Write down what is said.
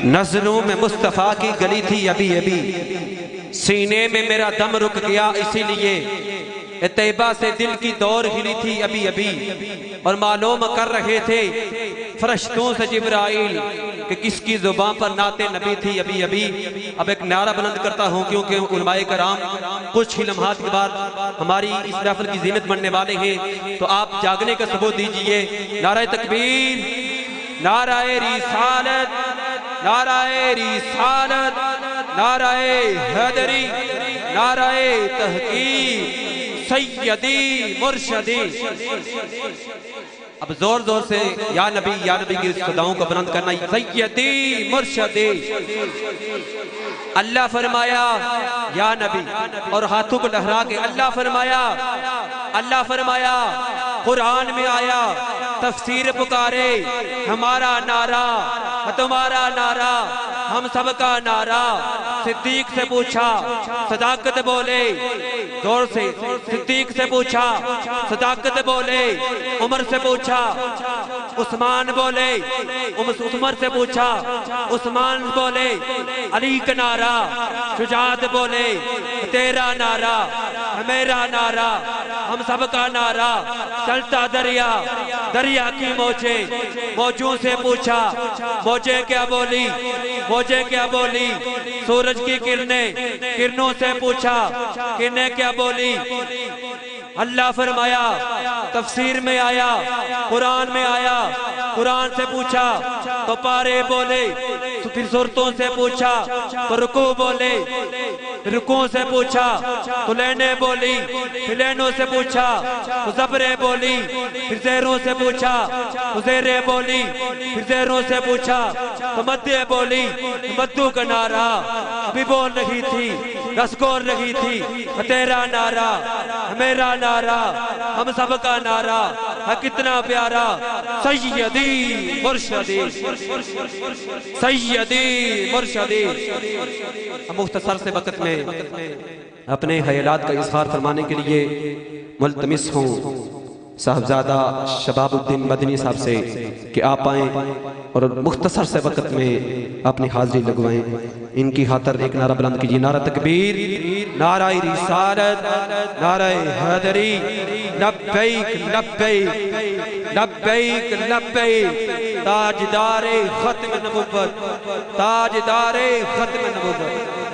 नजरों में मुस्तफ़ा की गली थी अभी अभी, सीने में मेरा दम रुक गया इसीलिए, तैयबा से दिल की दौर हिली थी अभी अभी। और मालूम कर रहे थे फरिश्तों से जिब्राइल कि किसकी जुबान पर नाते नबी थी अभी अभी। अब एक नारा बुलंद करता हूँ क्योंकि उलमाए कराम कुछ ही लम्हात के बाद हमारी इस महफिल की जीनत बनने वाले हैं, तो आप जागने का सबूत दीजिए। नारे तकबीर, नाराए रिसालत, नाराए रिसालत, नाराए हैदरी, नाराए तहकीक, सैयदी मुर्शदी। अब जोर जोर से या नबी की सदाओं को बुलंद करना। सैयदी मुर्शदी। अल्लाह फरमाया या नबी, और हाथों को लहरा के अल्लाह फरमाया, अल्लाह फरमाया कुरान में आया, तफसीर पुकारे, हमारा नारा तुम्हारा नारा, हम सबका नारा। सिद्दीक से पूछा, सदाकत बोले, जोर से। सिद्दीक से पूछा, सदाकत बोले। उमर से पूछा, उस्मान बोले। उमर से पूछा, उस्मान बोले। अली का नारा, शुजात बोले। तेरा नारा, मेरा नारा, हम सबका नारा। चलता दरिया, दरिया की मोचे, मौजों से पूछा, मौजे क्या बोली, मौजे क्या बोली। सूरज की किरणें, किरणों से पूछा, किरणें क्या बोली। अल्लाह फरमाया, तफसीर में आया, कुरान में आया, कुरान से पूछा तो पारे बोले, फिर सुरतों से पूछा तो रुकू बोले, रुकू से पूछा तो लेने बोली, फिर लेनों से पूछा तो जबरे बोली, फिर जेरों से पूछा तो जेरे बोली, फिर जेरों से पूछा तो मध्य बोली। मद्दू का नारा अभी बोल रही थी, रसगोर रही थी। तेरा नारा, मेरा नारा, हम सबका नारा है कितना प्यारा। सैयदी मुर्शदी, सैयदी मुर्शदी। मुख्तसर से वक्त में अपने ख्यालात का इजहार फरमाने के लिए मुल्तमिस हूँ साहबजादा शबाबुद्दीन मदनी साहब से कि आप आएँ और मुख्तसर से वक्त में अपनी हाजिरी लगवाएं। इनकी खातर एक नारा बुलंद कीजिए। नारा तकबीर, नारा रिसालत, नारा हैदरी। लब्बैक लब्बैक लब्बैक लब्बैक। ताजदारे खत्म नबुव्वत, ताजदारे खत्म नबुव्वत।